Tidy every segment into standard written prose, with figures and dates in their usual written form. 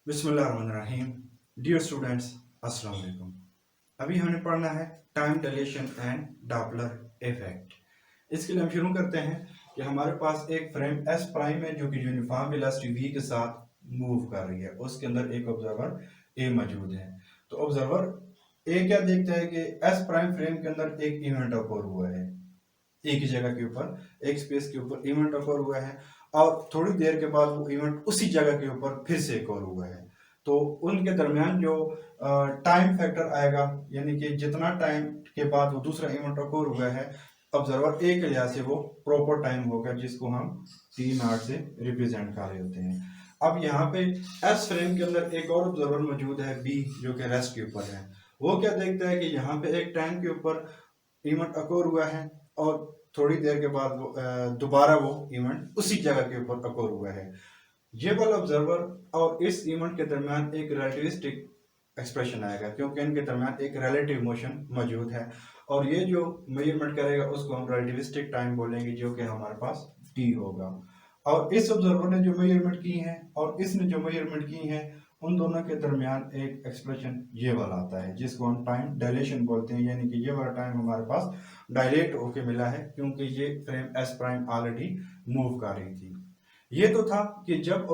बिस्मिल्लाहिर्रहमानिर्रहीम। Dear students, अस्सलाम वालेकुम। अभी हमने पढ़ना है time deletion and Doppler effect. इसके लिए हम शुरू करते हैं कि हमारे पास एक फ्रेम एस प्राइम है जो कि यूनिफॉर्म वेलोसिटी वी के साथ मूव कर रही है। उसके अंदर एक ऑब्जर्वर ए मौजूद है। तो ऑब्जर्वर ए क्या देखता है कि एस प्राइम फ्रेम के अंदर एक इवेंट अकोर हुआ है, एक ही जगह के ऊपर एक स्पेस के ऊपर इवेंट अकोर हुआ है और थोड़ी देर के बाद वो इवेंट उसी जगह के ऊपर फिर से अकोर हुआ है। तो उनके दरमियान जो टाइम फैक्टर आएगा, यानी कि जितना टाइम के बाद वो दूसरा इवेंट अकोर हुआ है, ऑब्जर्वर ए के लिहाज से वो प्रॉपर टाइम होगा, जिसको हम टी नॉट से रिप्रेजेंट कर रहे होते हैं। अब यहाँ पे एस फ्रेम के अंदर एक और ऑब्जर्वर मौजूद है बी, जो कि रेस्ट के ऊपर है। वो क्या देखता है कि यहाँ पे एक टाइम के ऊपर इवेंट अकोर हुआ है और थोड़ी देर के बाद वो दोबारा वो इवेंट उसी जगह के ऊपर अकोर हुआ है। ये वाला ऑब्जर्वर और इस इवेंट के दरमियान एक रिलेटिविस्टिक एक्सप्रेशन आएगा, क्योंकि इनके दरमियान एक रिलेटिव मोशन मौजूद है और ये जो मेजरमेंट करेगा उसको हम रिलेटिविस्टिक टाइम बोलेंगे, जो कि हमारे पास टी होगा। और इस ऑब्जर्वर ने जो मेजरमेंट की है और इसने जो मेजरमेंट की है, उन दोनों के दरमियान एक एक्सप्रेशन ये वाला आता है, जिसको हम टाइम डायलेशन बोलते हैं। यानी कि ये वाला टाइम हमारे पास डायलेट होके मिला है, क्योंकि ये frame S prime already move कर रही थी। ये तो था कि जब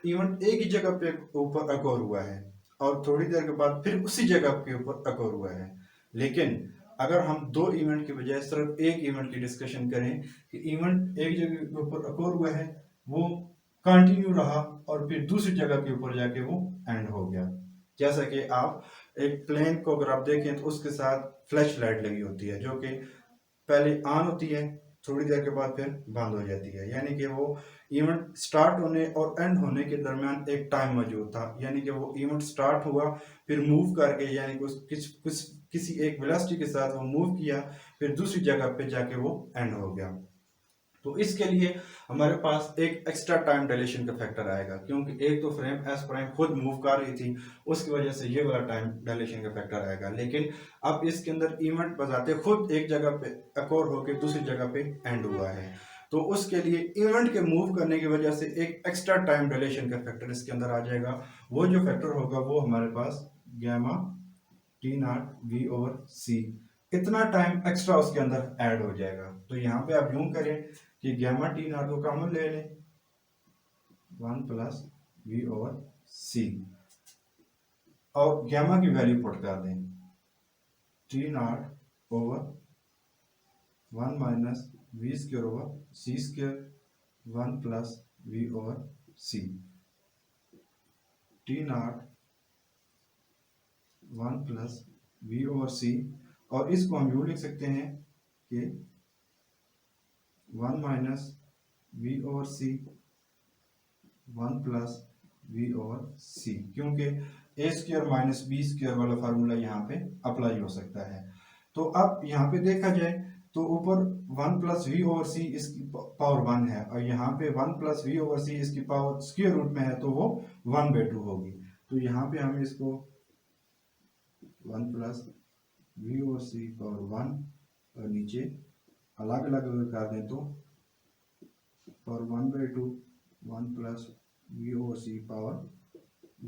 इवेंट एक ही जगह पे ऊपर अकोर हुआ है और थोड़ी देर के बाद फिर उसी जगह के ऊपर अकोर हुआ है। लेकिन अगर हम दो इवेंट के बजाय सिर्फ एक इवेंट की डिस्कशन करें कि इवेंट एक जगह के ऊपर अकोर हुआ है, वो कंटिन्यू रहा और फिर दूसरी जगह के ऊपर जाके वो एंड हो गया। जैसा कि आप एक प्लेन को अगर आप देखें तो उसके साथ फ्लैश लाइट लगी होती है, जो कि पहले ऑन होती है, थोड़ी देर के बाद फिर बंद हो जाती है। यानी कि वो इवेंट स्टार्ट होने और एंड होने के दरमियान एक टाइम मौजूद था। यानी कि वो इवेंट स्टार्ट हुआ, फिर मूव करके, यानी कि किसी एक वेलोसिटी के साथ वो मूव किया, फिर दूसरी जगह पे जाके वो एंड हो गया। तो इसके लिए हमारे पास एक एक्स्ट्रा टाइम डायलेशन का फैक्टर आएगा, क्योंकि एक तो फ्रेम एस प्राइम खुद मूव कर रही थी, उसकी वजह से ये वाला टाइम डायलेशन का फैक्टर आएगा। लेकिन अब इसके अंदर इवेंट बजाते खुद एक जगह पे अकोर होकर दूसरी जगह पे एंड हुआ है, तो उसके लिए इवेंट के मूव करने की वजह से एक एक्स्ट्रा टाइम डायलेशन का फैक्टर इसके अंदर आ जाएगा। वो जो फैक्टर होगा वो हमारे पास gamma t naught v over c, इतना टाइम एक्स्ट्रा उसके अंदर ऐड हो जाएगा। तो यहाँ पे आप यूं करें कि गैमा टी नॉट को कॉमन ले लें, 1 प्लस वी ओवर सी, और गैमा की वैल्यू पुट कर दें, t naught over 1 minus v square over C square, 1 plus we over c, t naught 1 plus we over c. और इसको हम यूं लिख सकते हैं कि 1 minus we over c, 1 plus we over c, क्योंकि a square minus b square वाला फार्मूला यहाँ पे अप्लाई हो सकता है। तो अब यहाँ पे देखा जाए तो ऊपर 1 प्लस वी ओवर सी इसकी पावर 1 है, और यहाँ पे 1 प्लस वी ओवर सी इसकी पावर स्क्वायर रूट में है, तो वो 1/2 होगी। तो यहाँ पे हम इसको 1 plus we over C power 1 और नीचे अलग अलग अगर कर दें तो power 1/2, 1 plus we over C power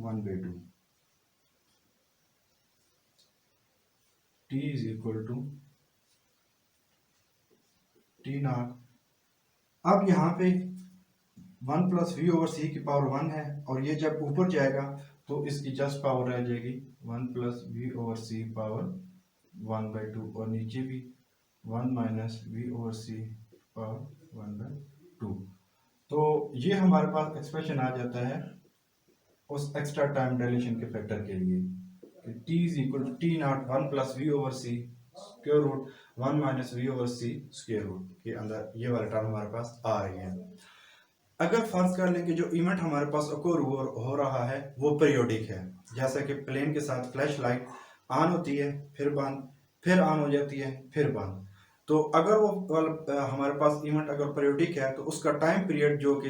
1/2, T is equal to T naught. अब यहाँ पे 1 प्लस वी ओवर सी की पावर 1 है, और ये जब ऊपर जाएगा तो इसकी जस्ट पावर रह जाएगी 1 plus we over C power 1/2, और नीचे भी 1 minus we over C power 1/2। तो ये हमारे पास एक्सप्रेशन आ जाता है उस एक्स्ट्रा टाइम डायलेशन के फैक्टर के लिए, T is equal to T naught 1 plus we over C square root 1 minus we over C square root के अंदर ये वाला टर्म हमारे पास आ रही है। अगर फर्ज कर लें कि जो इवेंट हमारे पास अकोर हो रहा है वो पीरियोडिक है, जैसा कि प्लेन के साथ फ्लैश लाइट ऑन होती है, फिर बंद, फिर ऑन हो जाती है, फिर बंद। तो अगर वो हमारे पास इवेंट अगर पीरियोडिक है तो उसका टाइम पीरियड जो कि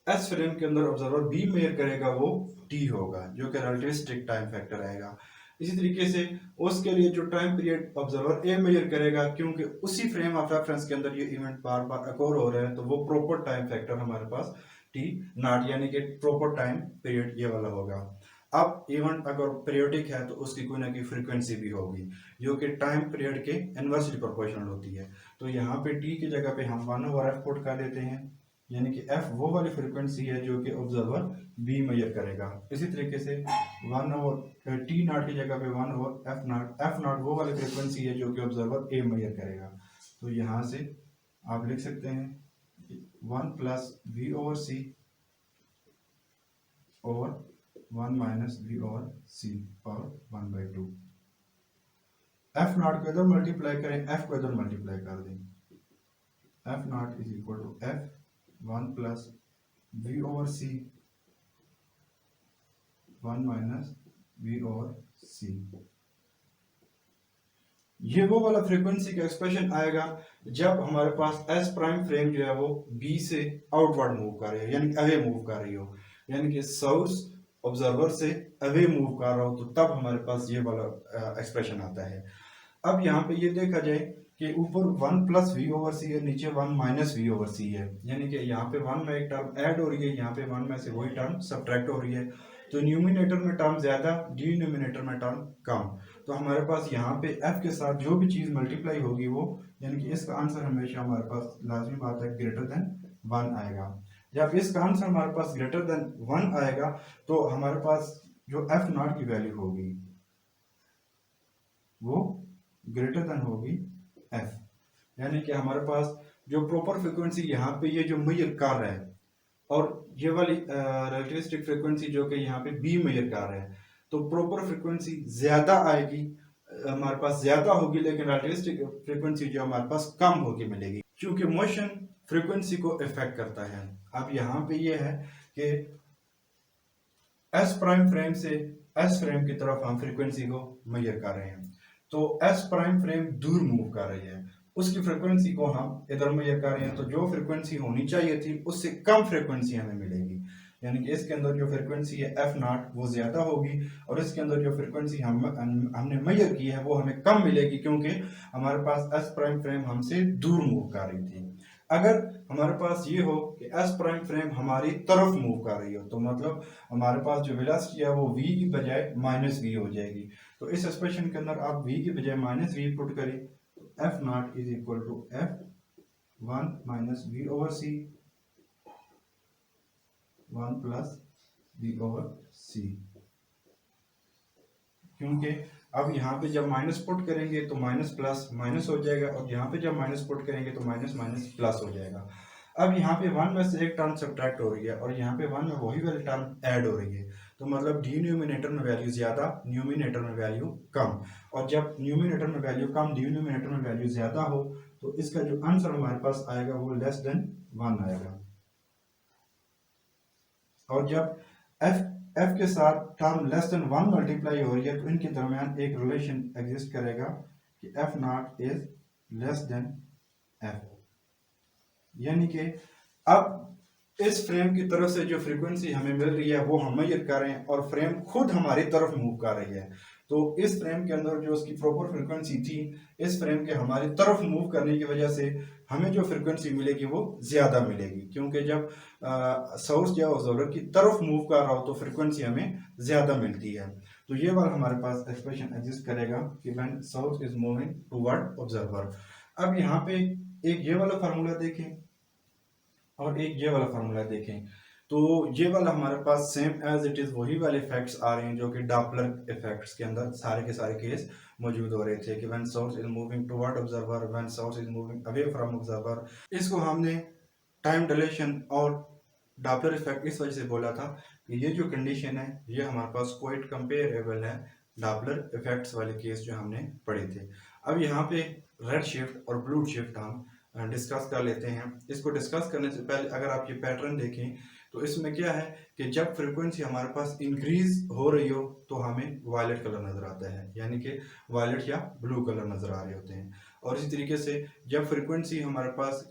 एस फ्रेम के अंदर ऑब्जर्वर बी मेजर करेगा वो टी होगा, जो कि रिलेटिविस्टिक टाइम फैक्टर आएगा। इसी तरीके से उसके लिए जो टाइम पीरियड ऑब्जर्वर ए मेजर करेगा, क्योंकि उसी फ्रेम ऑफ रेफरेंस के अंदर ये इवेंट बार बार अकोर हो रहे हैं, तो वो प्रॉपर टाइम फैक्टर हमारे पास टी नॉट, यानी कि प्रॉपर टाइम पीरियड ये वाला होगा। अब इवेंट अगर पीरियोडिक है तो उसकी कोई ना कोई फ्रीक्वेंसी भी होगी जो कि टाइम पीरियड के इनवर्सली प्रोपोर्शनल होती है। तो यहाँ पे टी की जगह पे हम 1/f पुट कर देते हैं, यानी कि f वो वाली फ्रीक्वेंसी है जो कि ऑब्जर्वर b मेजर करेगा। इसी तरीके से 1/t0 की जगह पे 1/f0 वो वाली फ्रीक्वेंसी है जो कि ऑब्जर्वर a मेजर करेगा। तो यहाँ से आप लिख सकते हैं 1 + v/c और 1 - v/c पावर 1/2। f0 को इधर मल्टीप्लाई करें, f को इधर मल्टीप्लाई कर दें, f0 = f 1 + v/c 1 - v/c। ये वो वाला फ्रीक्वेंसी का एक्सप्रेशन आएगा जब हमारे पास एस प्राइम फ्रेम जो है वो बी से आउटवर्ड मूव कर रही हो, यानी अवे मूव कर रही हो, यानी कि सोर्स ऑब्जर्वर से अवे मूव कर रहा हो, तो तब हमारे पास ये वाला एक्सप्रेशन आता है। अब यहाँ पे ये देखा जाए कि ऊपर 1 + v/c है, नीचे 1 - v/c है, यानी कि यहाँ पे 1 में एक टर्म ऐड हो रही है, यहाँ पे 1 में से वही टर्म सब्ट्रैक्ट हो रही है। तो न्यूमिनेटर में टर्म ज्यादा, डिनोमिनेटर में टर्म कम। तो हमारे पास यहाँ पे f के साथ जो भी चीज मल्टीप्लाई होगी वो, यानी कि इसका आंसर हमेशा हमारे पास लाजमी बात है ग्रेटर देन 1 आएगा। जब इसका आंसर हमारे पास ग्रेटर देन 1 आएगा तो हमारे पास जो f0 की वैल्यू होगी वो ग्रेटर देन होगी f, यानी कि हमारे पास जो प्रॉपर फ्रीक्वेंसी यहाँ पे ये जो मेजर कर रहा है और ये वाली रिलेटिविस्टिक फ्रीक्वेंसी जो कि यहाँ पे बी मेजर कर रहा है, तो प्रॉपर फ्रीक्वेंसी ज्यादा आएगी, हमारे पास ज्यादा होगी, लेकिन रिलेटिविस्टिक फ्रीक्वेंसी जो हमारे पास कम होगी मिलेगी, क्योंकि मोशन फ्रीक्वेंसी को इफेक्ट करता है। अब यहाँ पे ये है कि एस प्राइम फ्रेम से एस फ्रेम की तरफ हम फ्रीक्वेंसी को मेजर कर रहे हैं, तो एस प्राइम फ्रेम दूर मूव कर रही है, उसकी फ्रीक्वेंसी को हम इधर मेजर कर रहे हैं, तो जो फ्रीक्वेंसी होनी चाहिए थी उससे कम फ्रीक्वेंसी हमें मिलेगी, यानी कि इसके अंदर जो फ्रीक्वेंसी है f0 वो ज्यादा होगी और इसके अंदर जो फ्रीक्वेंसी हमने मेजर की है वो हमें कम मिलेगी, क्योंकि हमारे पास एस प्राइम फ्रेम हमसे दूर मूव कर रही थी। अगर हमारे पास ये हो कि एस प्राइम फ्रेम हमारी तरफ मूव कर रही हो, तो मतलब हमारे पास जो वेलोसिटी है वो v की बजाय -v हो जाएगी। तो इस एक्सप्रेशन के अंदर आप v की बजाय -v पुट करें, तो f0 = f 1 - v/c 1 + v/c, क्योंकि अब यहाँ पे जब माइनस पुट करेंगे तो माइनस प्लस माइनस हो जाएगा और यहाँ पे जब माइनस पुट करेंगे तो माइनस माइनस प्लस हो जाएगा। अब यहाँ पे 1 में से एक टर्म सब्ट्रैक्ट हो रही है और यहाँ पे 1 में वही वाली टर्म ऐड हो रही है, तो मतलब डिनोमिनेटर में वैल्यू ज्यादा, न्यूमिनेटर में वैल्यू कम, और जब न्यूमिनेटर में वैल्यू कम, डिनोमिनेटर में वैल्यू ज्यादा हो, तो इसका जो आंसर हमारे पास आएगा वो लेस देन 1 आएगा। और जब f के साथ टर्म लेस देन 1 मल्टीप्लाई हो रही है तो इनके दरमियान एक रिलेशन एग्जिस्ट करेगा कि f0 is less than f, यानी कि अब इस फ्रेम की तरफ से जो फ्रीक्वेंसी हमें मिल रही है वो हम मेजर कर रहे हैं और फ्रेम खुद हमारी तरफ मूव कर रही है, तो इस फ्रेम के अंदर जो उसकी प्रॉपर फ्रीक्वेंसी थी, इस फ्रेम के हमारी तरफ मूव करने की वजह से हमें जो फ्रीक्वेंसी मिलेगी वो ज्यादा मिलेगी, क्योंकि जब सोर्स या ऑब्जर्वर की तरफ मूव कर रहा हो तो फ्रीक्वेंसी हमें ज्यादा मिलती है। तो ये वाला हमारे पास एक्सप्रेशन एग्जिस्ट करेगा कि when source is moving toward observer. अब यहाँ पे एक ये वाला फार्मूला देखें और एक ये वाला फार्मूला देखें, तो ये वाला हमारे पास सेम एज इट इज वही वाले इफेक्ट्स आ रहे हैं जो कि डॉपलर इफेक्ट्स के अंदर सारे के सारे केस मौजूद हो रहे थे कि when source is moving toward observer, when source is moving away from observer. इसको हमने टाइम डिलेशन और डॉपलर इफेक्ट इस वजह से बोला था कि ये जो कंडीशन है ये हमारे पास क्वाइट कंपेरेबल है डॉपलर इफेक्ट्स वाले केस जो हमने पढ़े थे। अब यहाँ पे रेड शिफ्ट और ब्लू शिफ्ट हम डिस्कस कर लेते हैं। इसको डिस्कस करने से पहले अगर आप ये पैटर्न देखें तो इसमें क्या है कि जब फ्रीक्वेंसी हमारे पास इंक्रीज हो रही हो तो हमें वायलेट कलर नजर आता है, यानी कि वायलेट या ब्लू कलर नजर आ रहे होते हैं, और इसी तरीके से जब फ्रीक्वेंसी हमारे पास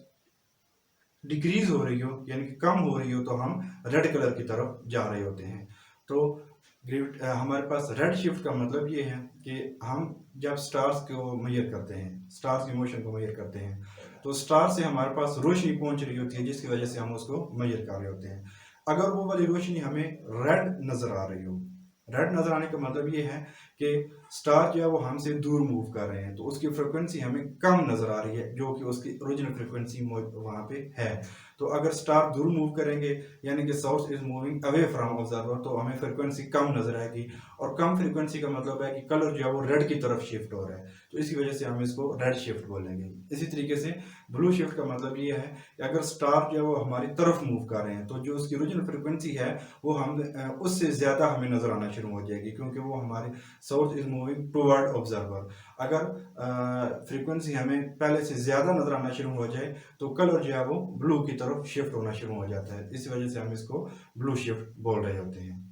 डिक्रीज हो रही हो यानी कि कम हो रही हो तो हम रेड कलर की तरफ जा रहे होते हैं। तो हमारे पास रेड शिफ्ट का मतलब ये है कि हम जब स्टार्स को मेजर करते हैं, स्टार्स की मोशन को मेजर करते हैं, तो स्टार से हमारे पास रोशनी पहुंच रही होती है, जिसकी वजह से हम उसको मेजर कर रहे होते हैं। अगर वो वाली रोशनी हमें रेड नजर आ रही हो, रेड नजर आने का मतलब ये है कि स्टार जो है वो हमसे दूर मूव कर रहे हैं, तो उसकी फ्रिक्वेंसी हमें कम नजर आ रही है, जो कि उसकी ओरिजिनल फ्रिक्वेंसी वहां पे है। तो अगर स्टार दूर मूव करेंगे, यानी कि source is moving away from observer, तो हमें फ्रिक्वेंसी कम नजर आएगी, और कम फ्रिक्वेंसी का मतलब है कि कलर जो है वो रेड की तरफ शिफ्ट हो रहा है, तो इसी वजह से हम इसको रेड शिफ्ट बोलेंगे। इसी तरीके से ब्लू शिफ्ट का मतलब ये है कि अगर स्टार जो है वो हमारी तरफ मूव कर रहे हैं, तो जो उसकी ओरिजिनल फ्रिक्वेंसी है वो हम उससे ज्यादा हमें नजर आना शुरू हो जाएगी, क्योंकि वो हमारे source is moving toward observer. अगर फ्रीक्वेंसी हमें पहले से ज्यादा नजर आना शुरू हो जाए, तो कलर जो है वो ब्लू की तरफ शिफ्ट होना शुरू हो जाता है, इस वजह से हम इसको ब्लू शिफ्ट बोल रहे होते हैं।